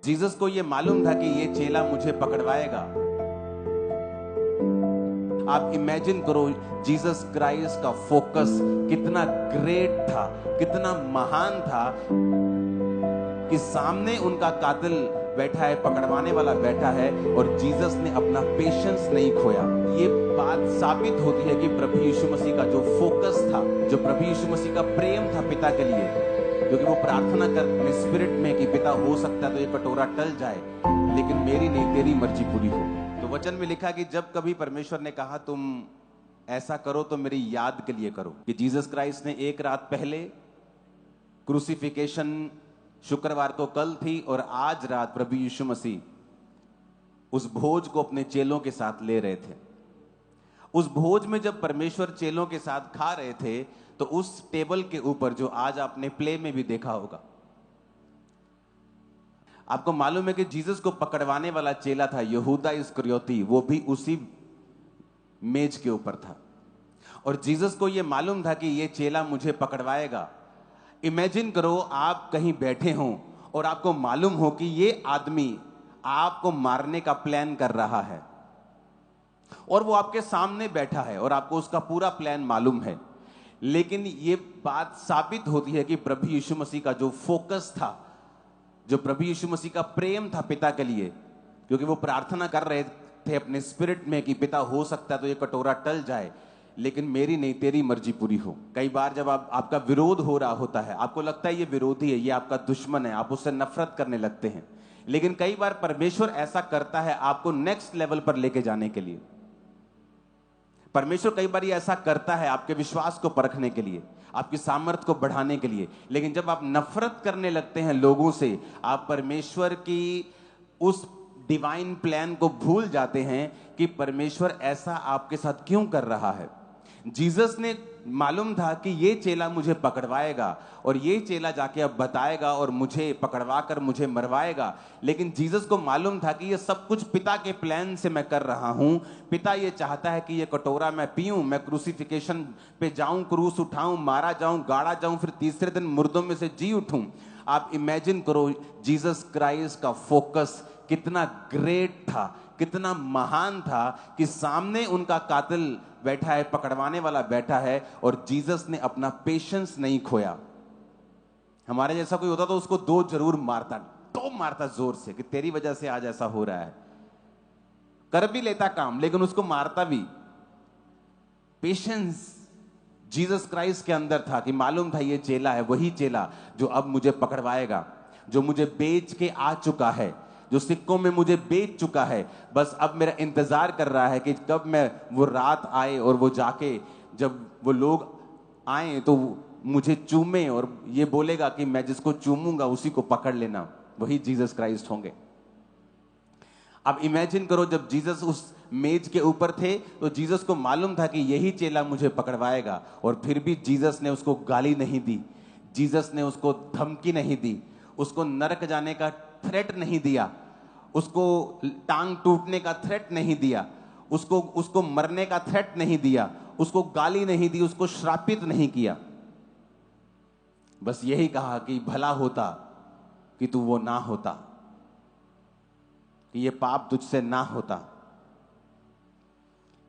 Jesus को ये मालूम था कि ये चेला मुझे पकड़वाएगा। आप इमेजिन करो जीसस क्राइस्ट का फोकस कितना ग्रेट था, कितना महान था कि सामने उनका कातिल बैठा है, पकड़वाने वाला बैठा है और जीसस ने अपना पेशेंस नहीं खोया। ये बात साबित होती है कि प्रभु यीशु मसीह का जो फोकस था, जो प्रभु यीशु मसीह का प्रेम था पिता के लिए, क्योंकि वो प्रार्थना कर स्पिरिट में कि पिता हो सकता है तो ये कटोरा टल जाए, लेकिन मेरी नहीं तेरी मर्जी पूरी हो। तो वचन में लिखा कि जब कभी परमेश्वर ने कहा तुम ऐसा करो तो मेरी याद के लिए करो, कि जीसस क्राइस्ट ने एक रात पहले क्रूसिफिकेशन शुक्रवार को कल थी और आज रात प्रभु यीशु मसीह उस भोज को अपने चेलों के साथ ले रहे थे। उस भोज में जब परमेश्वर चेलों के साथ खा रहे थे तो उस टेबल के ऊपर, जो आज आपने प्ले में भी देखा होगा, आपको मालूम है कि जीसस को पकड़वाने वाला चेला था यहूदा इस्करियोती, वो भी उसी मेज के ऊपर था। और जीसस को यह मालूम था कि यह चेला मुझे पकड़वाएगा। इमेजिन करो आप कहीं बैठे हो और आपको मालूम हो कि यह आदमी आपको मारने का प्लान कर रहा है और वो आपके सामने बैठा है और आपको उसका पूरा प्लान मालूम है, लेकिन ये बात साबित होती है कि प्रभु यीशु मसीह का जो फोकस था, जो प्रभु यीशु मसीह का प्रेम था पिता के लिए, क्योंकि वो प्रार्थना कर रहे थे अपने स्पिरिट में कि पिता हो सकता है तो ये कटोरा टल जाए, लेकिन मेरी नहीं तेरी मर्जी पूरी हो। कई बार जब आपका विरोध हो रहा होता है, आपको लगता है ये विरोधी है, ये आपका दुश्मन है, आप उससे नफरत करने लगते हैं, लेकिन कई बार परमेश्वर ऐसा करता है आपको नेक्स्ट लेवल पर लेके जाने के लिए। परमेश्वर कई बार ये ऐसा करता है आपके विश्वास को परखने के लिए, आपकी सामर्थ्य को बढ़ाने के लिए। लेकिन जब आप नफरत करने लगते हैं लोगों से, आप परमेश्वर की उस डिवाइन प्लान को भूल जाते हैं कि परमेश्वर ऐसा आपके साथ क्यों कर रहा है। जीसस ने मालूम था कि ये चेला मुझे पकड़वाएगा और ये चेला जाके अब बताएगा और मुझे पकड़वा कर मुझे मरवाएगा, लेकिन जीसस को मालूम था कि ये सब कुछ पिता के प्लान से मैं कर रहा हूं। पिता ये चाहता है कि ये कटोरा मैं पीऊं, मैं क्रूसिफिकेशन पे जाऊं, क्रूस उठाऊं, मारा जाऊं, गाड़ा जाऊं, फिर तीसरे दिन मुर्दों में से जी उठूं। आप इमेजिन करो जीसस क्राइस्ट का फोकस कितना ग्रेट था, कितना महान था कि सामने उनका कातिल बैठा है, पकड़वाने वाला बैठा है और जीसस ने अपना पेशेंस नहीं खोया। हमारे जैसा कोई होता तो उसको दो जरूर मारता, तो मारता जोर से कि तेरी वजह से आज ऐसा हो रहा है, कर भी लेता काम लेकिन उसको मारता भी। पेशेंस जीसस क्राइस्ट के अंदर था कि मालूम था ये चेला है वही चेला जो अब मुझे पकड़वाएगा, जो मुझे बेच के आ चुका है, जो सिक्कों में मुझे बेच चुका है। बस अब मेरा इंतजार कर रहा है कि कब मैं वो रात आए और वो जाके जब वो लोग आए तो मुझे चूमे और ये बोलेगा कि मैं जिसको चूमूंगा उसी को पकड़ लेना, वही जीसस क्राइस्ट होंगे। अब इमेजिन करो जब जीसस उस मेज के ऊपर थे तो जीसस को मालूम था कि यही चेला मुझे पकड़वाएगा, और फिर भी जीसस ने उसको गाली नहीं दी, जीसस ने उसको धमकी नहीं दी, उसको नरक जाने का थ्रेट नहीं दिया, उसको टांग टूटने का थ्रेट नहीं दिया, उसको मरने का थ्रेट नहीं दिया, उसको गाली नहीं दी, उसको श्रापित नहीं किया। बस यही कहा कि भला होता कि तू वो ना होता, कि ये पाप तुझसे ना होता।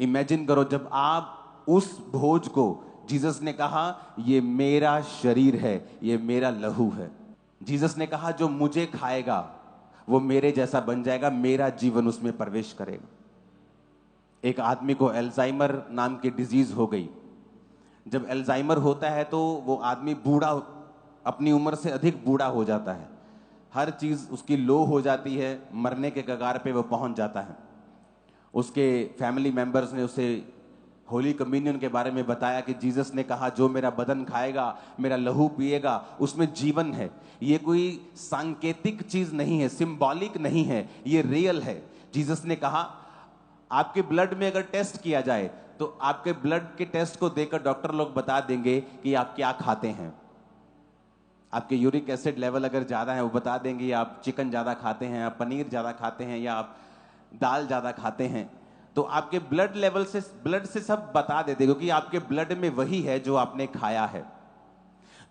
इमेजिन करो जब आप उस भोज को, जीसस ने कहा ये मेरा शरीर है, ये मेरा लहू है। जीसस ने कहा जो मुझे खाएगा वो मेरे जैसा बन जाएगा, मेरा जीवन उसमें प्रवेश करेगा। एक आदमी को अल्जाइमर नाम की डिजीज हो गई। जब अल्जाइमर होता है तो वो आदमी बूढ़ा, अपनी उम्र से अधिक बूढ़ा हो जाता है, हर चीज उसकी लो हो जाती है, मरने के कगार पे वो पहुंच जाता है। उसके फैमिली मेंबर्स ने उसे होली कम्युनियन के बारे में बताया कि जीसस ने कहा जो मेरा बदन खाएगा, मेरा लहू पिएगा, उसमें जीवन है। ये कोई सांकेतिक चीज नहीं है, सिंबॉलिक नहीं है, ये रियल है। जीसस ने कहा आपके ब्लड में अगर टेस्ट किया जाए तो आपके ब्लड के टेस्ट को देखकर डॉक्टर लोग बता देंगे कि आप क्या खाते हैं। आपके यूरिक एसिड लेवल अगर ज्यादा है वो बता देंगे आप चिकन ज्यादा खाते हैं, आप पनीर ज्यादा खाते हैं, या आप दाल ज्यादा खाते हैं। तो आपके ब्लड लेवल से, ब्लड से सब बता देते, क्योंकि आपके ब्लड में वही है जो आपने खाया है।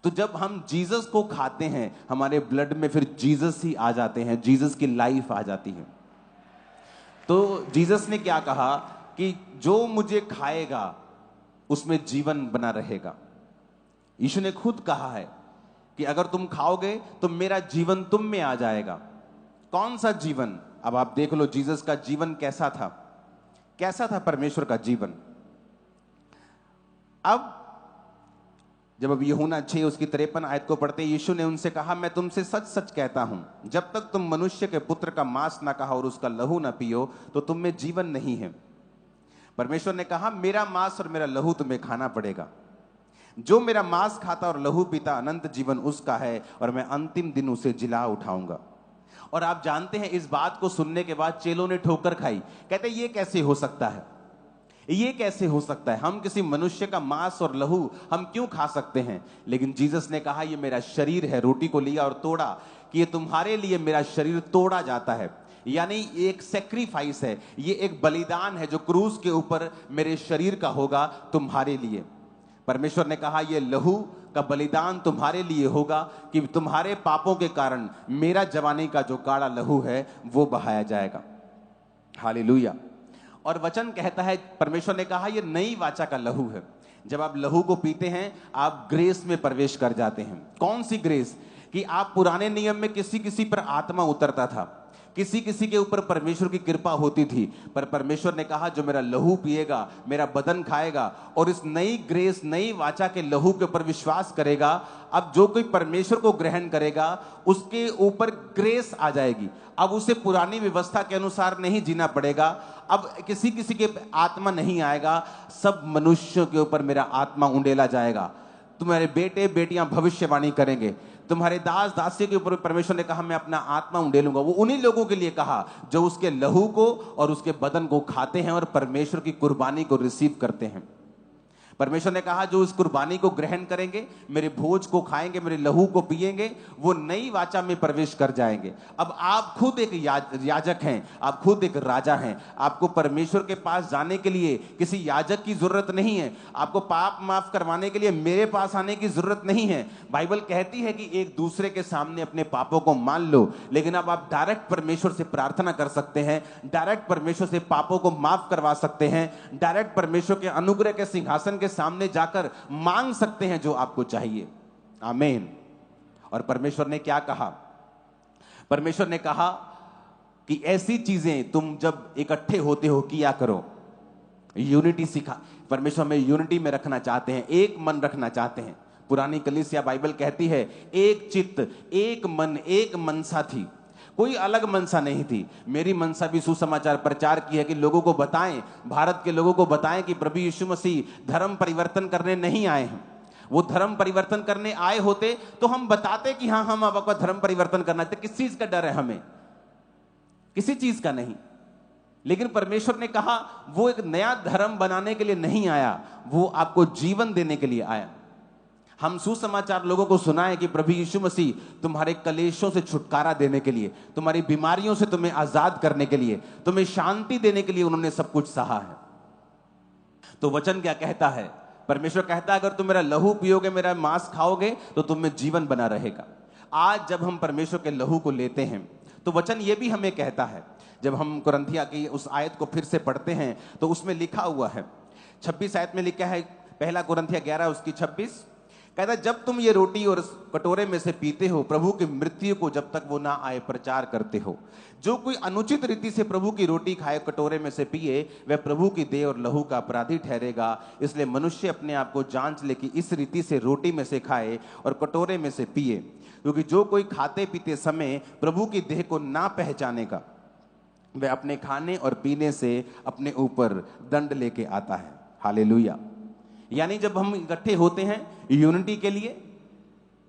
तो जब हम जीसस को खाते हैं, हमारे ब्लड में फिर जीसस ही आ जाते हैं, जीसस की लाइफ आ जाती है। तो जीसस ने क्या कहा कि जो मुझे खाएगा उसमें जीवन बना रहेगा। यीशु ने खुद कहा है कि अगर तुम खाओगे तो मेरा जीवन तुम में आ जाएगा। कौन सा जीवन? अब आप देख लो जीसस का जीवन कैसा था, कैसा था परमेश्वर का जीवन। अब जब अब यूहन्ना 6 उसकी 53 आयत को पढ़ते यीशु ने उनसे कहा, मैं तुमसे सच सच कहता हूं, जब तक तुम मनुष्य के पुत्र का मांस ना खाओ और उसका लहू ना पियो तो तुम में जीवन नहीं है। परमेश्वर ने कहा, मेरा मांस और मेरा लहू तुम्हें खाना पड़ेगा। जो मेरा मांस खाता और लहू पीता अनंत जीवन उसका है और मैं अंतिम दिन उसे जिला उठाऊंगा। और आप जानते हैं इस बात को सुनने के बाद चेलों ने ठोकर खाई। कहते ये कैसे हो सकता है, ये कैसे हो सकता है? हम किसी मनुष्य का मांस और लहू हम क्यों खा सकते हैं? लेकिन जीसस ने कहा, ये मेरा शरीर है। रोटी को लिया और तोड़ा कि ये तुम्हारे लिए मेरा शरीर तोड़ा जाता है। यानी एक सेक्रीफाइस है, ये एक बलिदान है जो क्रूस के ऊपर मेरे शरीर का होगा तुम्हारे लिए। परमेश्वर ने कहा, ये लहू का बलिदान तुम्हारे लिए होगा कि तुम्हारे पापों के कारण मेरा जवानी का जो काड़ा लहू है वो बहाया जाएगा। हालेलुया। और वचन कहता है, परमेश्वर ने कहा, यह नई वाचा का लहू है। जब आप लहू को पीते हैं आप ग्रेस में प्रवेश कर जाते हैं। कौन सी ग्रेस? कि आप पुराने नियम में किसी किसी पर आत्मा उतरता था, किसी किसी के ऊपर परमेश्वर की कृपा होती थी, पर परमेश्वर ने कहा जो मेरा लहू पिएगा, मेरा बदन खाएगा और इस नई ग्रेस, नई वाचा के लहू के ऊपर विश्वास करेगा, अब जो कोई परमेश्वर को ग्रहण करेगा उसके ऊपर ग्रेस आ जाएगी। अब उसे पुरानी व्यवस्था के अनुसार नहीं जीना पड़ेगा, अब किसी किसी के आत्मा नहीं आएगा, सब मनुष्यों के ऊपर मेरा आत्मा उंडेला जाएगा। तुम्हारे बेटे बेटियां भविष्यवाणी करेंगे, तुम्हारे दास दासी के ऊपर परमेश्वर ने कहा मैं अपना आत्मा उंडेलूंगा। वो उन्हीं लोगों के लिए कहा जो उसके लहू को और उसके बदन को खाते हैं और परमेश्वर की कुर्बानी को रिसीव करते हैं। परमेश्वर ने कहा जो इस कुर्बानी को ग्रहण करेंगे, मेरे भोज को खाएंगे, मेरे लहू को पिएंगे, वो नई वाचा में प्रवेश कर जाएंगे। अब आप खुद एक याजक हैं, आप खुद एक राजा हैं। आपको परमेश्वर के पास जाने के लिए किसी याजक की जरूरत नहीं है। आपको पाप माफ करवाने के लिए मेरे पास आने की जरूरत नहीं है। बाइबल कहती है कि एक दूसरे के सामने अपने पापों को मान लो, लेकिन अब आप डायरेक्ट परमेश्वर से प्रार्थना कर सकते हैं, डायरेक्ट परमेश्वर से पापों को माफ करवा सकते हैं, डायरेक्ट परमेश्वर के अनुग्रह के सिंहासन के सामने जाकर मांग सकते हैं जो आपको चाहिए। आमीन। और परमेश्वर ने क्या कहा? परमेश्वर ने कहा कि ऐसी चीजें तुम जब इकट्ठे होते हो किया करो। यूनिटी सिखा, परमेश्वर में यूनिटी में रखना चाहते हैं, एक मन रखना चाहते हैं। पुरानी कलीसिया बाइबल कहती है एक चित्त, एक मन, एक मनसा थी, कोई अलग मनसा नहीं थी। मेरी मनसा भी सुसमाचार प्रचार की है कि लोगों को बताएं, भारत के लोगों को बताएं कि प्रभु यीशु मसीह धर्म परिवर्तन करने नहीं आए हैं। वो धर्म परिवर्तन करने आए होते तो हम बताते कि हाँ हम अब आपका धर्म परिवर्तन करना चाहते। किस चीज का डर है हमें? किसी चीज का नहीं। लेकिन परमेश्वर ने कहा वो एक नया धर्म बनाने के लिए नहीं आया, वो आपको जीवन देने के लिए आया। हम सुसमाचार लोगों को सुनाएं कि प्रभु यीशु मसीह तुम्हारे कलेशों से छुटकारा देने के लिए, तुम्हारी बीमारियों से तुम्हें आजाद करने के लिए, तुम्हें शांति देने के लिए उन्होंने सब कुछ सहा है। तो वचन क्या कहता है? परमेश्वर कहता है अगर तुम मेरा लहू पियोगे, मेरा मांस खाओगे तो तुम में जीवन बना रहेगा। आज जब हम परमेश्वर के लहू को लेते हैं तो वचन ये भी हमें कहता है, जब हम कुरिन्थियों की उस आयत को फिर से पढ़ते हैं तो उसमें लिखा हुआ है 26 आयत में लिखा है, पहला कुरिन्थियों 11 उसकी 26 कहता है जब तुम ये रोटी और कटोरे में से पीते हो प्रभु की मृत्यु को जब तक वो ना आए प्रचार करते हो। जो कोई अनुचित रीति से प्रभु की रोटी खाए, कटोरे में से पिए, वह प्रभु की देह और लहू का अपराधी ठहरेगा। इसलिए मनुष्य अपने आप को जांच ले कि इस रीति से रोटी में से खाए और कटोरे में से पिए, क्योंकि जो कोई खाते पीते समय प्रभु की देह को ना पहचानेगा वह अपने खाने और पीने से अपने ऊपर दंड लेके आता है। हालेलुया। यानी जब हम इकट्ठे होते हैं यूनिटी के लिए,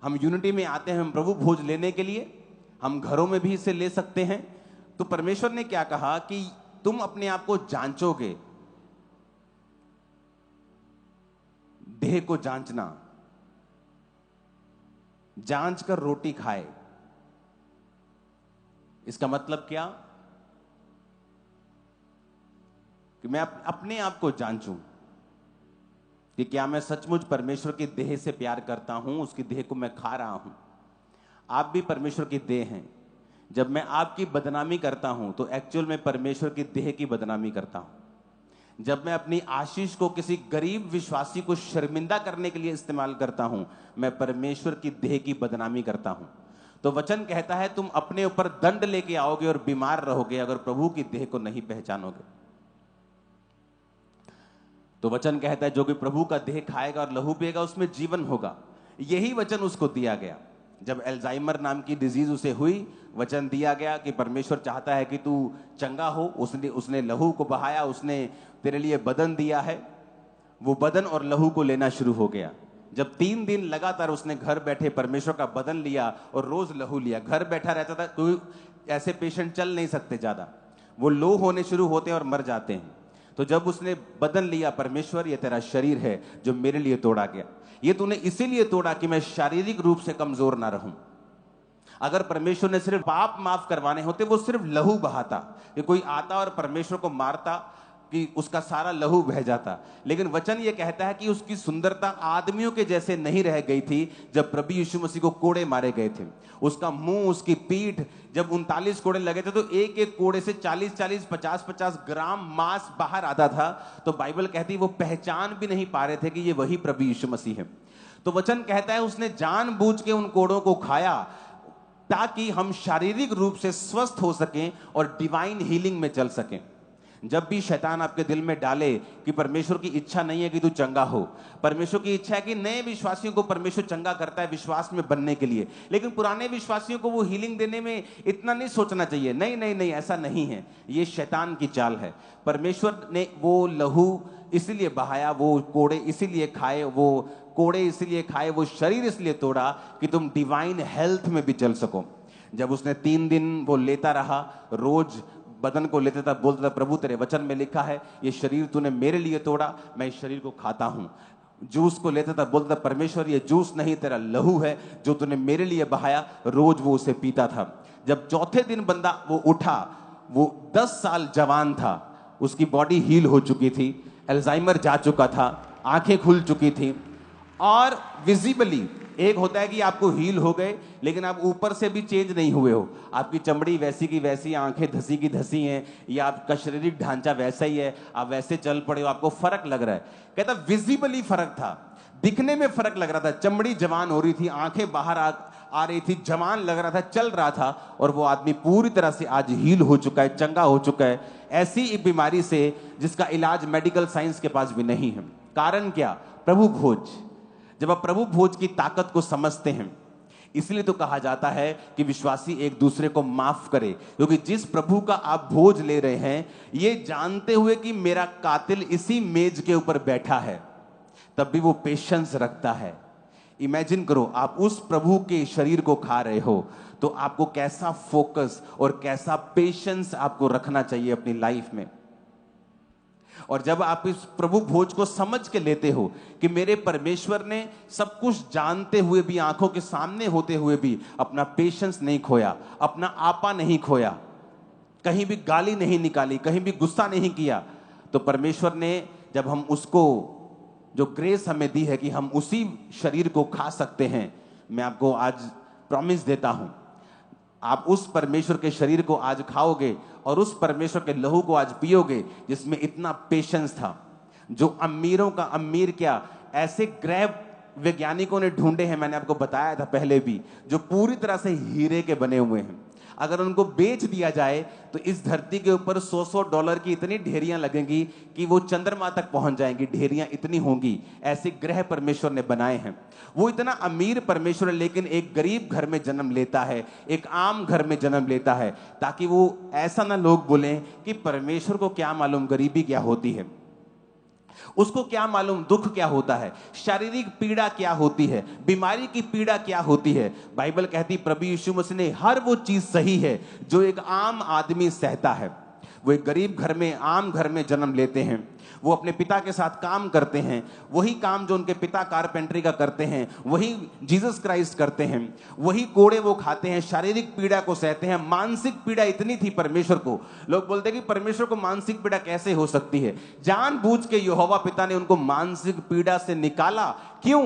हम यूनिटी में आते हैं, हम प्रभु भोज लेने के लिए, हम घरों में भी इसे ले सकते हैं। तो परमेश्वर ने क्या कहा कि तुम अपने आप को जांचोगे, देह को जांचना, जांच कर रोटी खाए। इसका मतलब क्या? कि मैं अपने आप को जांचूं। कि क्या मैं सचमुच परमेश्वर की देह से प्यार करता हूं, उसकी देह को मैं खा रहा हूं। आप भी परमेश्वर की देह हैं। जब मैं आपकी बदनामी करता हूं तो एक्चुअल में परमेश्वर की देह की बदनामी करता हूं। जब मैं अपनी आशीष को किसी गरीब विश्वासी को शर्मिंदा करने के लिए इस्तेमाल करता हूं, मैं परमेश्वर की देह की बदनामी करता हूं। तो वचन कहता है तुम अपने ऊपर दंड लेके आओगे और बीमार रहोगे अगर प्रभु की देह को नहीं पहचानोगे। तो वचन कहता है जो कि प्रभु का देह खाएगा और लहू पिएगा उसमें जीवन होगा। यही वचन उसको दिया गया। जब अल्जाइमर नाम की डिजीज उसे हुई, वचन दिया गया कि परमेश्वर चाहता है कि तू चंगा हो। उसने लहू को बहाया, उसने तेरे लिए बदन दिया है। वो बदन और लहू को लेना शुरू हो गया। जब 3 दिन लगातार उसने घर बैठे परमेश्वर का बदन लिया और रोज लहू लिया, घर बैठा रहता था। कोई ऐसे पेशेंट चल नहीं सकते ज्यादा, वो लो होने शुरू होते हैं और मर जाते हैं। तो जब उसने बदन लिया, परमेश्वर ये तेरा शरीर है जो मेरे लिए तोड़ा गया, ये तूने इसीलिए तोड़ा कि मैं शारीरिक रूप से कमजोर ना रहूं। अगर परमेश्वर ने सिर्फ पाप माफ करवाने होते वो सिर्फ लहू बहाता, कि कोई आता और परमेश्वर को मारता कि उसका सारा लहू बह जाता। लेकिन वचन ये कहता है कि उसकी सुंदरता आदमियों के जैसे नहीं रह गई थी जब प्रभु यीशु मसीह को कोड़े मारे गए थे। उसका मुंह, उसकी पीठ, जब 39 कोड़े लगे थे तो एक एक कोड़े से 40-40, 50-50 ग्राम मांस बाहर आता था। तो बाइबल कहती है वो पहचान भी नहीं पा रहे थे कि ये वही प्रभु यीशु मसीह है। तो वचन कहता है उसने जानबूझ के उन कोड़ों को खाया ताकि हम शारीरिक रूप से स्वस्थ हो सकें और डिवाइन हीलिंग में चल सकें। जब भी शैतान आपके दिल में डाले कि परमेश्वर की इच्छा नहीं है कि तू चंगा हो, परमेश्वर की इच्छा है कि नए विश्वासियों को परमेश्वर चंगा करता है विश्वास में बनने के लिए, लेकिन पुराने विश्वासियों को वो हीलिंग देने में इतना नहीं सोचना चाहिए। नहीं नहीं नहीं, ऐसा नहीं है, ये शैतान की चाल है। परमेश्वर ने वो लहू इसीलिए बहाया, वो कोड़े इसीलिए खाए, वो कोड़े इसीलिए खाए, वो शरीर इसलिए तोड़ा कि तुम डिवाइन हेल्थ में भी चल सको। जब उसने 3 दिन वो लेता रहा, रोज बदन को लेता था, बोलता था प्रभु तेरे वचन में लिखा है ये शरीर तूने मेरे लिए तोड़ा, मैं इस शरीर को खाता हूं। जूस को लेता था, बोलता था परमेश्वर ये जूस नहीं तेरा लहू है जो तूने मेरे लिए बहाया। रोज वो उसे पीता था। जब चौथे दिन बंदा वो उठा, वो 10 साल जवान था, उसकी बॉडी हील हो चुकी थी, अल्जाइमर जा चुका था, आंखें खुल चुकी थी और विजिबली एक होता है कि आपको हील हो गए लेकिन आप ऊपर से भी चेंज नहीं हुए हो, आपकी चमड़ी वैसी की वैसी, आंखें धसी की धसी हैं, या आपका शारीरिक ढांचा वैसा ही है, आप वैसे चल पड़े हो, आपको फर्क लग रहा है। कहता विजिबली फर्क था, दिखने में फर्क लग रहा था, चमड़ी जवान हो रही थी, आंखें बाहर आ रही थी, जवान लग रहा था, चल रहा था, और वो आदमी पूरी तरह से आज हील हो चुका है, चंगा हो चुका है, ऐसी एक बीमारी से जिसका इलाज मेडिकल साइंस के पास भी नहीं है। कारण क्या? प्रभु भोज। जब आप प्रभु भोज की ताकत को समझते हैं, इसलिए तो कहा जाता है कि विश्वासी एक दूसरे को माफ करे, क्योंकि जिस प्रभु का आप भोज ले रहे हैं ये जानते हुए कि मेरा कातिल इसी मेज के ऊपर बैठा है, तब भी वो पेशेंस रखता है। इमेजिन करो आप उस प्रभु के शरीर को खा रहे हो तो आपको कैसा फोकस और कैसा पेशेंस आपको रखना चाहिए अपनी लाइफ में। और जब आप इस प्रभु भोज को समझ के लेते हो कि मेरे परमेश्वर ने सब कुछ जानते हुए भी, आंखों के सामने होते हुए भी अपना पेशेंस नहीं खोया, अपना आपा नहीं खोया, कहीं भी गाली नहीं निकाली, कहीं भी गुस्सा नहीं किया, तो परमेश्वर ने जब हम उसको जो ग्रेस हमें दी है कि हम उसी शरीर को खा सकते हैं, मैं आपको आज प्रॉमिस देता हूं, आप उस परमेश्वर के शरीर को आज खाओगे और उस परमेश्वर के लहू को आज पियोगे जिसमें इतना पेशेंस था। जो अमीरों का अमीर क्या, ऐसे ग्रह वैज्ञानिकों ने ढूंढे हैं, मैंने आपको बताया था पहले भी, जो पूरी तरह से हीरे के बने हुए हैं। अगर उनको बेच दिया जाए तो इस धरती के ऊपर $100 की इतनी ढेरियां लगेंगी कि वो चंद्रमा तक पहुंच जाएंगी, ढेरियां इतनी होंगी। ऐसे ग्रह परमेश्वर ने बनाए हैं। वो इतना अमीर परमेश्वर है लेकिन एक गरीब घर में जन्म लेता है, एक आम घर में जन्म लेता है, ताकि वो ऐसा ना लोग बोलें कि परमेश्वर को क्या मालूम गरीबी क्या होती है, उसको क्या मालूम दुख क्या होता है, शारीरिक पीड़ा क्या होती है, बीमारी की पीड़ा क्या होती है। बाइबल कहती प्रभु यीशु मसीह ने हर वो चीज सही है जो एक आम आदमी सहता है। वो एक गरीब घर में, आम घर में जन्म लेते हैं। वो अपने पिता के साथ काम करते हैं, वही काम जो उनके पिता कारपेंटरी का करते हैं वही जीसस क्राइस्ट करते हैं। वही कोड़े वो खाते हैं, शारीरिक पीड़ा को सहते हैं। मानसिक पीड़ा इतनी थी परमेश्वर को, लोग बोलते हैं कि परमेश्वर को मानसिक पीड़ा कैसे हो सकती है। जानबूझ के यहोवा पिता ने उनको मानसिक पीड़ा से निकाला। क्यों?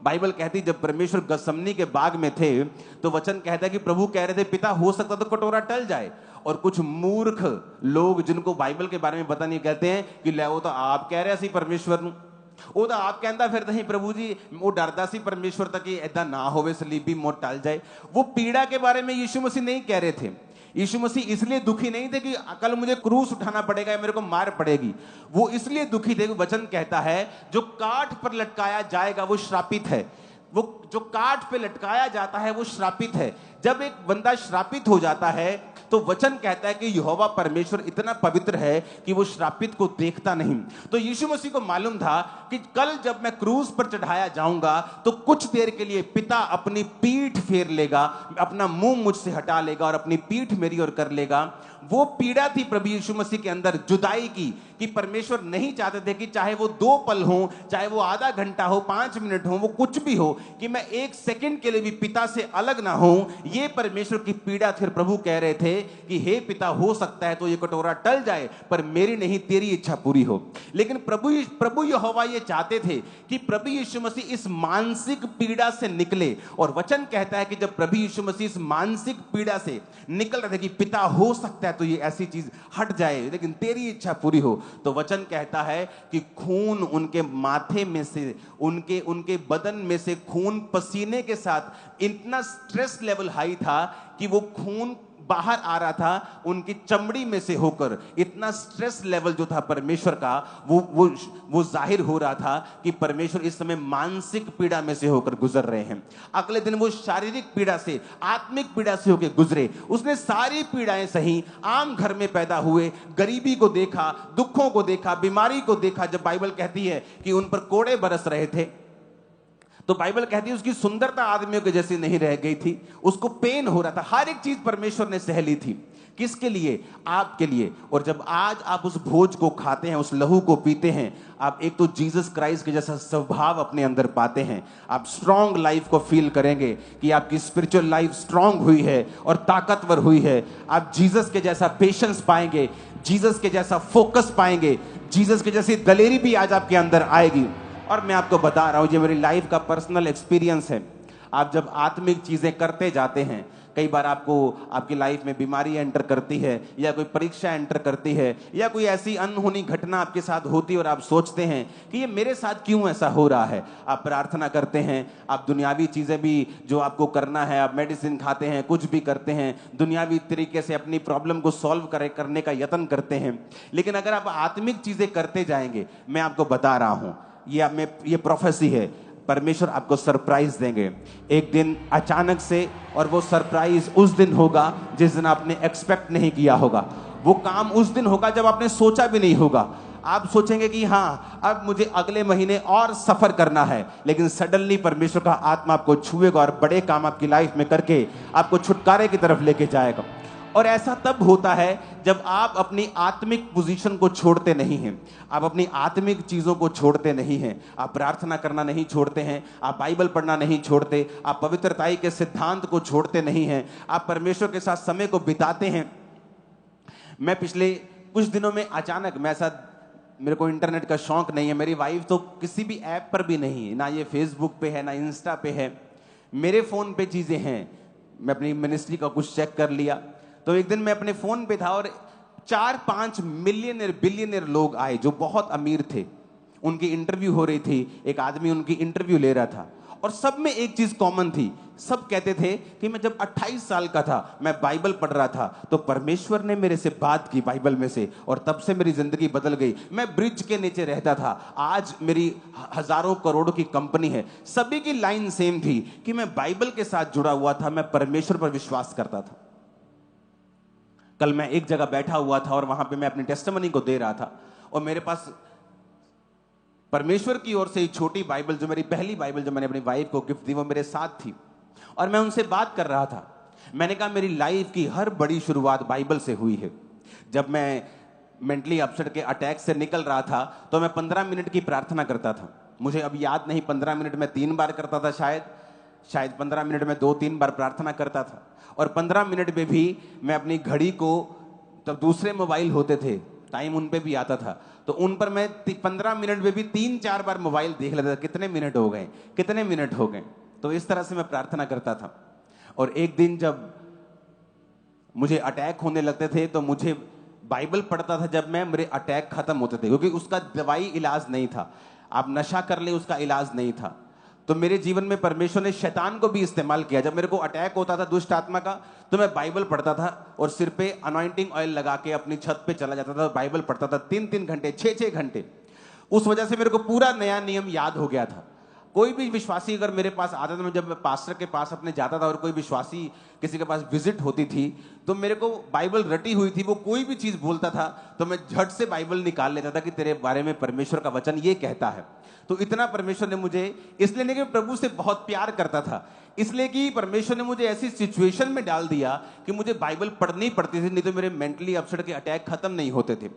बाइबल कहती जब परमेश्वर गसमनी के बाग में थे तो वचन कहता है कि प्रभु कह रहे थे पिता हो सकता तो कटोरा टल जाए, और कुछ मूर्ख लोग जिनको बाइबल के बारे में पता नहीं कहते हैं कि ले वो तो आप कह रहे सी परमेश्वर नु, ਉਹ ਤਾਂ ਆਪ ਕਹਿੰਦਾ ਫਿਰਦਾ ਸੀ प्रभु जी, वो डरता सी परमेश्वर तक कि ऐसा ना होवे सलीबी मौत टल जाए। वो पीड़ा के बारे में यीशु मसीह नहीं कह रहे थे। यीशु मसीह इसलिए दुखी नहीं थे कि कल मुझे क्रूस उठाना पड़ेगा, मेरे को मार पड़ेगी। वो इसलिए दुखी थे, वचन कहता है जो काठ पर लटकाया जाएगा वो श्रापित है। वो जो काठ पे लटकाया जाता है वो श्रापित है। जब एक बंदा श्रापित हो जाता है तो वचन कहता है कि यहोवा परमेश्वर इतना पवित्र है कि वो श्रापित को देखता नहीं। तो यीशु मसीह को मालूम था कि कल जब मैं क्रूस पर चढ़ाया जाऊंगा तो कुछ देर के लिए पिता अपनी पीठ फेर लेगा, अपना मुंह मुझसे हटा लेगा और अपनी पीठ मेरी ओर कर लेगा। वो पीड़ा थी प्रभु यीशु मसीह के अंदर जुदाई की, कि परमेश्वर नहीं चाहते थे कि चाहे वो 2 पल हो, चाहे वो आधा घंटा हो, 5 मिनट हो, वो कुछ भी हो, कि मैं 1 सेकंड के लिए भी पिता से अलग ना हूं। ये परमेश्वर की पीड़ा थी। प्रभु कह रहे थे कि हे पिता हो सकता है तो ये कटोरा टल जाए, पर मेरी नहीं तेरी इच्छा पूरी हो। लेकिन प्रभु यहोवा ये चाहते थे कि प्रभु यीशु मसीह इस मानसिक पीड़ा से निकले। और वचन कहता है कि जब प्रभु यीशु मसीह इस मानसिक पीड़ा से निकल रहे थे कि पिता हो सकता है तो ये ऐसी चीज हट जाए, लेकिन तेरी इच्छा पूरी हो, तो वचन कहता है कि खून उनके माथे में से, उनके बदन में से खून पसीने के साथ इतना स्ट्रेस लेवल हाई था कि वो खून बाहर आ रहा था उनकी चमड़ी में से होकर। इतना स्ट्रेस लेवल जो था परमेश्वर का वो जाहिर हो रहा था कि परमेश्वर इस समय मानसिक पीड़ा में से होकर गुजर रहे हैं। अगले दिन वो शारीरिक पीड़ा से, आत्मिक पीड़ा से होकर गुजरे। उसने सारी पीड़ाएं सही, आम घर में पैदा हुए, गरीबी को देखा, दुखों को देखा, बीमारी को देखा। जब बाइबल कहती है कि उन पर कोड़े बरस रहे थे तो बाइबल कहती है उसकी सुंदरता आदमियों के जैसी नहीं रह गई थी, उसको पेन हो रहा था। हर एक चीज परमेश्वर ने सह ली थी। किसके लिए? आपके लिए। और जब आज आप उस भोज को खाते हैं, उस लहू को पीते हैं, आप एक तो जीसस क्राइस्ट के जैसा स्वभाव अपने अंदर पाते हैं। आप स्ट्रांग लाइफ को फील करेंगे कि आपकी स्पिरिचुअल लाइफ स्ट्रांग हुई है और ताकतवर हुई है। आप जीसस के जैसा पेशेंस पाएंगे, जीसस के जैसा फोकस पाएंगे, जीसस के जैसी दलेरी भी आज आपके अंदर आएगी। और मैं आपको बता रहा हूं, ये मेरी लाइफ का पर्सनल एक्सपीरियंस है। आप जब आत्मिक चीजें करते जाते हैं, कई बार आपको आपकी लाइफ में बीमारी एंटर करती है, या कोई परीक्षा एंटर करती है, या कोई ऐसी अनहोनी घटना आपके साथ होती है और आप सोचते हैं कि ये मेरे साथ क्यों ऐसा हो रहा है। आप प्रार्थना करते हैं, आप दुनियावी चीजें भी जो आपको करना है, आप मेडिसिन खाते हैं, कुछ भी करते हैं, दुनियावी तरीके से अपनी प्रॉब्लम को सॉल्व करने का यत्न करते हैं। लेकिन अगर आप आत्मिक चीजें करते जाएंगे, मैं आपको बता रहा हूं, ये प्रोफेसी है, परमेश्वर आपको सरप्राइज देंगे एक दिन अचानक से। और वो सरप्राइज उस दिन होगा जिस दिन आपने एक्सपेक्ट नहीं किया होगा। वो काम उस दिन होगा जब आपने सोचा भी नहीं होगा। आप सोचेंगे कि हाँ अब मुझे अगले महीने और सफर करना है, लेकिन सडनली परमेश्वर का आत्मा आपको छुएगा और बड़े काम आपकी लाइफ में करके आपको छुटकारे की तरफ लेके जाएगा। और ऐसा तब होता है जब आप अपनी आत्मिक पोजीशन को छोड़ते नहीं हैं, आप अपनी आत्मिक चीजों को छोड़ते नहीं हैं। आप प्रार्थना करना नहीं छोड़ते हैं, आप बाइबल पढ़ना नहीं छोड़ते, आप पवित्रताई के सिद्धांत को छोड़ते नहीं हैं, आप परमेश्वर के साथ समय को बिताते हैं। मैं पिछले कुछ दिनों में अचानक, मेरे को इंटरनेट का शौक नहीं है, मेरी वाइफ तो किसी भी ऐप पर भी नहीं है, ना ये फेसबुक पे है ना इंस्टा पे है, मेरे फोन पे चीजें हैं। मैं अपनी मिनिस्ट्री का कुछ चेक कर लिया तो एक दिन मैं अपने फोन पे था और 4-5 मिलियनर बिलियनर लोग आए जो बहुत अमीर थे। उनकी इंटरव्यू हो रही थी, एक आदमी उनकी इंटरव्यू ले रहा था, और सब में एक चीज कॉमन थी। सब कहते थे कि मैं जब 28 साल का था, मैं बाइबल पढ़ रहा था तो परमेश्वर ने मेरे से बात की बाइबल में से, और तब से मेरी जिंदगी बदल गई। मैं ब्रिज के नीचे रहता था, आज मेरी हजारों करोड़ों की कंपनी है। सभी की लाइन सेम थी कि मैं बाइबल के साथ जुड़ा हुआ था, मैं परमेश्वर पर विश्वास करता था। कल मैं एक जगह बैठा हुआ था और वहां पे मैं अपनी टेस्टिमनी को दे रहा था, और मेरे पास परमेश्वर की ओर से एक छोटी बाइबल, जो मेरी पहली बाइबल जो मैंने अपनी वाइफ को गिफ्ट दी, वो मेरे साथ थी। और मैं उनसे बात कर रहा था। मैंने कहा मेरी लाइफ की हर बड़ी शुरुआत बाइबल से हुई है। जब मैं मेंटली अपसेट के अटैक से निकल रहा था, तो मैं 15 मिनट की प्रार्थना करता था। मुझे अब याद नहीं, 15 मिनट में 3 बार करता था शायद 15 मिनट में 2-3 बार प्रार्थना करता था। और 15 मिनट में भी मैं अपनी घड़ी को, तब दूसरे मोबाइल होते थे, टाइम उन पे भी आता था, तो उन पर मैं 15 मिनट में भी 3-4 बार मोबाइल देख लेता था, कितने मिनट हो गए, कितने मिनट हो गए। तो इस तरह से मैं प्रार्थना करता था। और एक दिन जब मुझे अटैक होने लगते थे तो मुझे बाइबल पढ़ता था जब मैं, मेरे अटैक खत्म होते थे, क्योंकि उसका दवाई इलाज नहीं था। आप नशा कर ले, उसका इलाज नहीं था। तो मेरे जीवन में परमेश्वर ने शैतान को भी इस्तेमाल किया। जब मेरे को अटैक होता था दुष्ट आत्मा का, तो मैं बाइबल पढ़ता था और सिर पे अनॉइंटिंग ऑयल लगा के अपनी छत पे चला जाता था, बाइबल पढ़ता था 3-3 घंटे, 6-6 घंटे। उस वजह से मेरे को पूरा नया नियम याद हो गया था। कोई भी विश्वासी अगर मेरे पास आता था, मैं जब पास्टर के पास अपने जाता था और कोई विश्वासी किसी के पास विजिट होती थी, तो मेरे को बाइबल रटी हुई थी, वो कोई भी चीज बोलता था तो मैं झट से बाइबल निकाल लेता था कि तेरे बारे में परमेश्वर का वचन ये कहता है। तो इतना परमेश्वर ने मुझे, इसलिए नहीं कि प्रभु से बहुत प्यार करता था, इसलिए कि परमेश्वर ने मुझे ऐसी सिचुएशन में डाल दिया कि मुझे बाइबल पढ़नी पड़ती थी, नहीं तो मेरे मेंटली अपसेट के अटैक खत्म नहीं होते थे।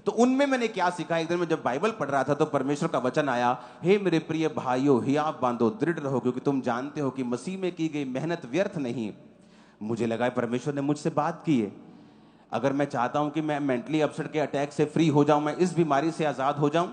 तो उनमें मैंने क्या सीखा, एक दिन मैं जब बाइबल पढ़ रहा था तो परमेश्वर का वचन आया, हे मेरे प्रिय भाइयों, हियाव बांधो, दृढ़ रहो, क्योंकि तुम जानते हो कि मसीह में की गई मेहनत व्यर्थ नहीं। मुझे लगा परमेश्वर ने मुझसे बात की है। अगर मैं चाहता हूं कि मैं मेंटली अपसेट के अटैक से फ्री हो जाऊं, मैं इस बीमारी से आजाद हो जाऊं,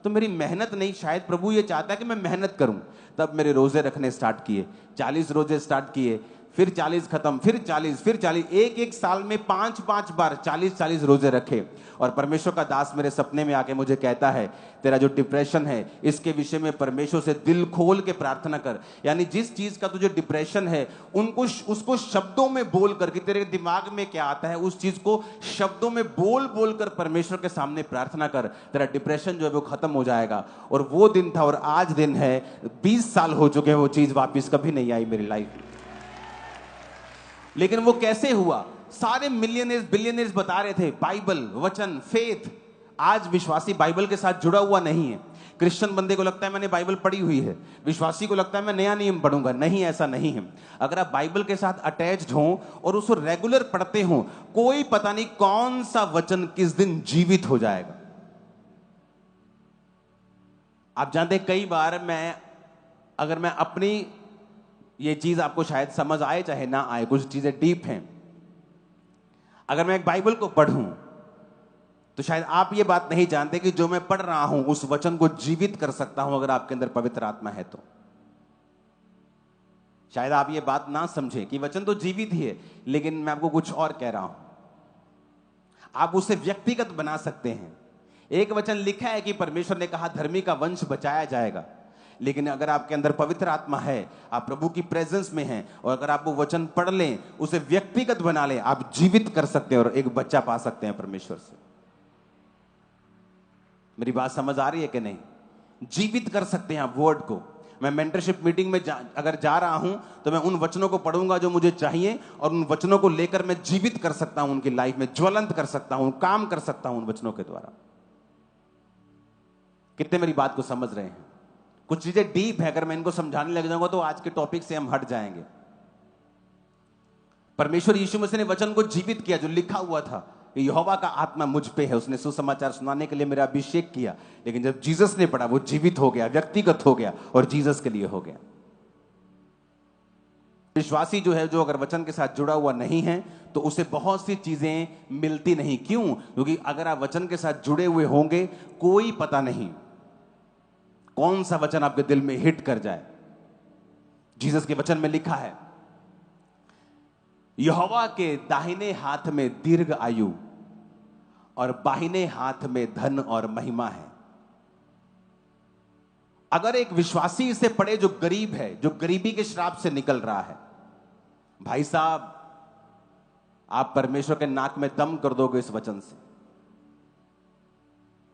तो मेरी मेहनत नहीं, शायद प्रभु ये चाहता है कि मैं मेहनत करूं। तब मेरे रोजे रखने स्टार्ट किए, 40 रोजे स्टार्ट किए, फिर 40 खत्म, फिर 40, फिर 40, एक साल में 5-5 बार 40-40 रोजे रखे। और परमेश्वर का दास मेरे सपने में आके मुझे कहता है, तेरा जो डिप्रेशन है इसके विषय में परमेश्वर से दिल खोल के प्रार्थना कर। यानी जिस चीज का तुझे डिप्रेशन है उसको शब्दों में बोल कर, कि तेरे दिमाग में क्या आता है उस चीज को शब्दों में बोल बोल कर परमेश्वर के सामने प्रार्थना कर, तेरा डिप्रेशन जो है वो खत्म हो जाएगा। और वो दिन था और आज दिन है, 20 साल हो चुके हैं, वो चीज वापिस कभी नहीं आई मेरी लाइफ में। लेकिन वो कैसे हुआ? सारे मिलियनेर्स बिलियनेर्स बता रहे थे बाइबल, वचन, फेथ। आज विश्वासी बाइबल के साथ जुड़ा हुआ नहीं है। क्रिश्चियन बंदे को लगता है मैंने बाइबल पढ़ी हुई है, विश्वासी को लगता है मैं नया नियम पढ़ूंगा। नहीं, ऐसा नहीं है। अगर आप बाइबल के साथ अटैच्ड हो और उसको रेगुलर पढ़ते हो, कोई पता नहीं कौन सा वचन किस दिन जीवित हो जाएगा। आप जानते, कई बार अगर मैं अपनी, ये चीज आपको शायद समझ आए चाहे ना आए, कुछ चीजें डीप हैं। अगर मैं एक बाइबल को पढ़ूं तो शायद आप ये बात नहीं जानते कि जो मैं पढ़ रहा हूं उस वचन को जीवित कर सकता हूं अगर आपके अंदर पवित्र आत्मा है तो। शायद आप ये बात ना समझें कि वचन तो जीवित ही है, लेकिन मैं आपको कुछ और कह रहा हूं। आप उसे व्यक्तिगत बना सकते हैं। एक वचन लिखा है कि परमेश्वर ने कहा धर्मी का वंश बचाया जाएगा, लेकिन अगर आपके अंदर पवित्र आत्मा है, आप प्रभु की प्रेजेंस में हैं, और अगर आप वो वचन पढ़ लें, उसे व्यक्तिगत बना लें, आप जीवित कर सकते हैं और एक बच्चा पा सकते हैं परमेश्वर से। मेरी बात समझ आ रही है कि नहीं? जीवित कर सकते हैं आप वर्ड को। मैं मेंटरशिप मीटिंग में अगर जा रहा हूं तो मैं उन वचनों को पढ़ूंगा जो मुझे चाहिए, और उन वचनों को लेकर मैं जीवित कर सकता हूं, उनकी लाइफ में ज्वलंत कर सकता हूं, काम कर सकता हूं उन वचनों के द्वारा। कितने मेरी बात को समझ रहे हैं? कुछ चीजें डीप है, अगर मैं इनको समझाने लग जाऊंगा तो आज के टॉपिक से हम हट जाएंगे। परमेश्वर यीशु मसीह ने वचन को जीवित किया, जो लिखा हुआ था कि यहोवा का आत्मा मुझ पे है, उसने सुसमाचार सुनाने के लिए मेरा अभिषेक किया। लेकिन जब जीसस ने पढ़ा, वो जीवित हो गया, व्यक्तिगत हो गया और जीसस के लिए हो गया। विश्वासी जो है, जो अगर वचन के साथ जुड़ा हुआ नहीं है तो उसे बहुत सी चीजें मिलती नहीं। क्यों? क्योंकि अगर आप वचन के साथ जुड़े हुए होंगे, कोई पता नहीं कौन सा वचन आपके दिल में हिट कर जाए। जीसस के वचन में लिखा है, यहोवा के दाहिने हाथ में दीर्घ आयु और बाहिने हाथ में धन और महिमा है। अगर एक विश्वासी इसे पढ़े जो गरीब है, जो गरीबी के श्राप से निकल रहा है, भाई साहब, आप परमेश्वर के नाक में दम कर दोगे इस वचन से।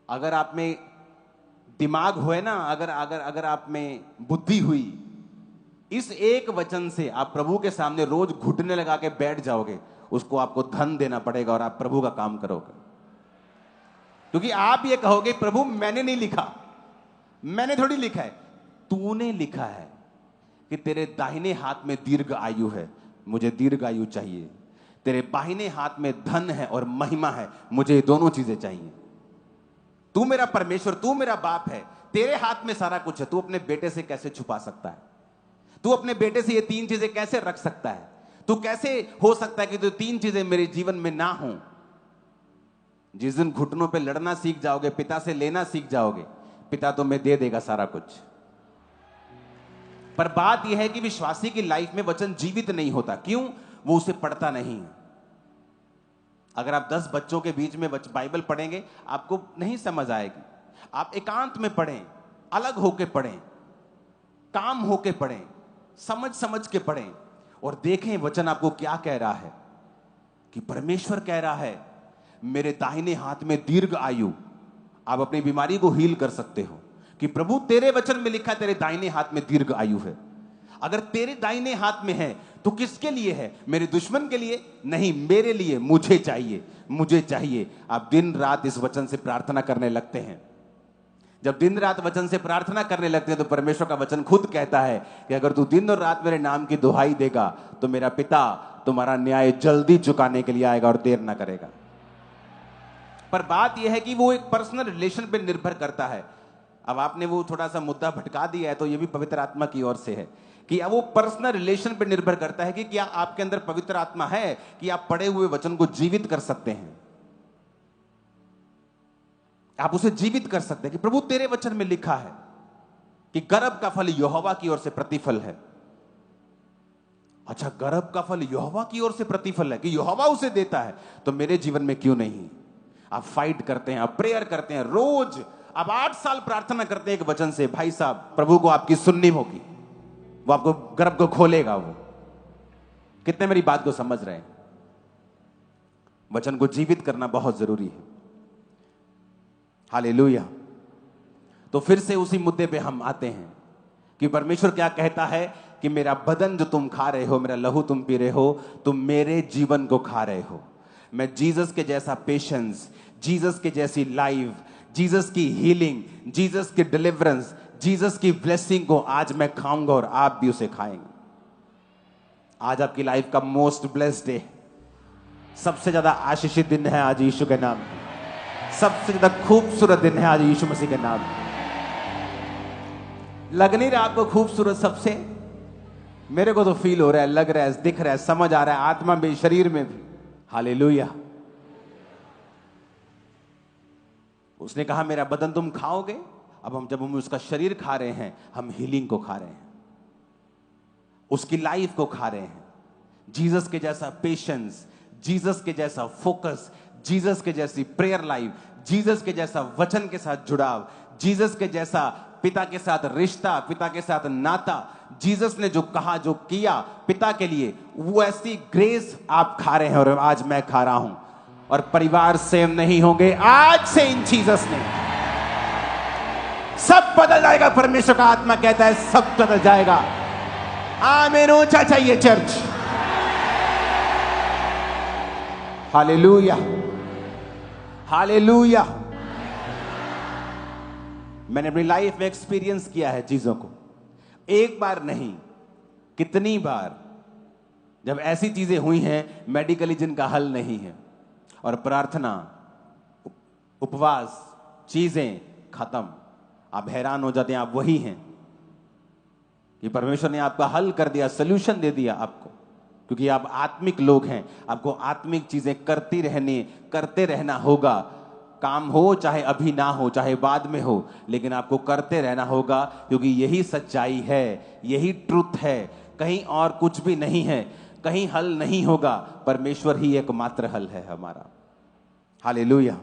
अगर आप में दिमाग हुए ना, अगर आप में बुद्धि हुई, इस एक वचन से आप प्रभु के सामने रोज घुटने लगा के बैठ जाओगे। उसको आपको धन देना पड़ेगा और आप प्रभु का काम करोगे, क्योंकि आप ये कहोगे प्रभु मैंने नहीं लिखा, मैंने थोड़ी लिखा है, तूने लिखा है कि तेरे दाहिने हाथ में दीर्घ आयु है, मुझे दीर्घ आयु चाहिए। तेरे बाहिने हाथ में धन है और महिमा है, मुझे ये दोनों चीजें चाहिए। तू मेरा परमेश्वर, तू मेरा बाप है, तेरे हाथ में सारा कुछ है। तू अपने बेटे से कैसे छुपा सकता है? तू अपने बेटे से ये तीन चीजें कैसे रख सकता है? तू कैसे हो सकता है कि तो तीन चीजें मेरे जीवन में ना हो? जिस दिन घुटनों पे लड़ना सीख जाओगे, पिता से लेना सीख जाओगे, पिता तुम्हें दे देगा सारा कुछ। पर बात यह है कि विश्वासी की लाइफ में वचन जीवित नहीं होता। क्यों? वो उसे पढ़ता नहीं है। अगर आप 10 बच्चों के बीच में बाइबल पढ़ेंगे, आपको नहीं समझ आएगी। आप एकांत में पढ़ें, अलग होके पढ़ें, काम होके पढ़ें, समझ समझ के पढ़ें और देखें वचन आपको क्या कह रहा है। कि परमेश्वर कह रहा है, मेरे दाहिने हाथ में दीर्घ आयु। आप अपनी बीमारी को हील कर सकते हो कि प्रभु तेरे वचन में लिखा है तेरे दाहिने हाथ में दीर्घ आयु है। अगर तेरे दाहिने हाथ में है तो किसके लिए है? मेरे दुश्मन के लिए नहीं, मेरे लिए। मुझे चाहिए, मुझे चाहिए। आप दिन रात इस वचन से प्रार्थना करने लगते हैं। जब दिन रात वचन से प्रार्थना करने लगते हैं तो परमेश्वर का वचन खुद कहता है कि अगर तू दिन और रात मेरे नाम की दुहाई देगा तो मेरा पिता तुम्हारा न्याय जल्दी चुकाने के लिए आएगा और देर ना करेगा। पर बात यह है कि वो एक पर्सनल रिलेशन पे निर्भर करता है। अब आपने वो थोड़ा सा मुद्दा भटका दिया है, तो ये भी पवित्र आत्मा की ओर से है कि अब वो पर्सनल रिलेशन पे निर्भर करता है कि क्या आपके अंदर पवित्र आत्मा है कि आप पढ़े हुए वचन को जीवित कर सकते हैं। आप उसे जीवित कर सकते हैं कि प्रभु तेरे वचन में लिखा है कि गर्भ का फल यहोवा की ओर से प्रतिफल है। अच्छा, गर्भ का फल यहोवा की ओर से प्रतिफल है कि यहोवा उसे देता है, तो मेरे जीवन में क्यों नहीं? आप फाइट करते हैं, आप प्रेयर करते हैं रोज। आप 8 साल प्रार्थना करते हैं एक वचन से, भाई साहब प्रभु को आपकी सुननी होगी, वो आपको गर्भ को खोलेगा। वो कितने मेरी बात को समझ रहे हैं? वचन को जीवित करना बहुत जरूरी है। हालेलुया। तो फिर से उसी मुद्दे पे हम आते हैं कि परमेश्वर क्या कहता है कि मेरा बदन जो तुम खा रहे हो, मेरा लहू तुम पी रहे हो, तुम मेरे जीवन को खा रहे हो। मैं जीसस के जैसा पेशेंस, जीसस के जैसी लाइफ, जीसस की हीलिंग, जीसस की डिलीवरेंस, जीसस की ब्लेसिंग को आज मैं खाऊंगा और आप भी उसे खाएंगे। आज आपकी लाइफ का मोस्ट ब्लेस्ड डे, सबसे ज्यादा आशीषित दिन है आज यीशु के नाम। सबसे ज्यादा खूबसूरत दिन है आज यीशु मसीह के नाम। लग नहीं रहा आपको खूबसूरत? सबसे मेरे को तो फील हो रहा है, लग रहा है, दिख रहा है, समझ आ रहा है, आत्मा में, शरीर में भी। हालेलुया। उसने कहा मेरा बदन तुम खाओगे। अब जब हम उसका शरीर खा रहे हैं, हम हीलिंग को खा रहे हैं, उसकी लाइफ को खा रहे हैं। जीसस के जैसा पेशेंस, जीसस के जैसा फोकस, जीसस के जैसी प्रेयर लाइफ, जीसस के जैसा वचन के साथ जुड़ाव, जीसस के जैसा पिता के साथ रिश्ता, पिता के साथ नाता। जीसस ने जो कहा, जो किया पिता के लिए, वो ऐसी ग्रेस आप खा रहे हैं और आज मैं खा रहा हूं। और परिवार सेम नहीं होंगे आज से इन जीसस ने। सब बदल जाएगा। परमेश्वर का आत्मा कहता है सब बदल जाएगा। आमीन। ऊंचा चाहिए चर्च। Hallelujah, hallelujah. मैंने अपनी लाइफ में एक्सपीरियंस किया है चीजों को, एक बार नहीं कितनी बार, जब ऐसी चीजें हुई हैं मेडिकली जिनका हल नहीं है, और प्रार्थना, उपवास, चीजें खत्म। आप हैरान हो जाते हैं, आप वही हैं कि परमेश्वर ने आपका हल कर दिया, सोल्यूशन दे दिया आपको, क्योंकि आप आत्मिक लोग हैं। आपको आत्मिक चीजें करते रहना होगा। काम हो चाहे अभी ना हो, चाहे बाद में हो, लेकिन आपको करते रहना होगा, क्योंकि यही सच्चाई है, यही ट्रुथ है। कहीं और कुछ भी नहीं है, कहीं हल नहीं होगा। परमेश्वर ही एकमात्र हल है हमारा। हालेलुया।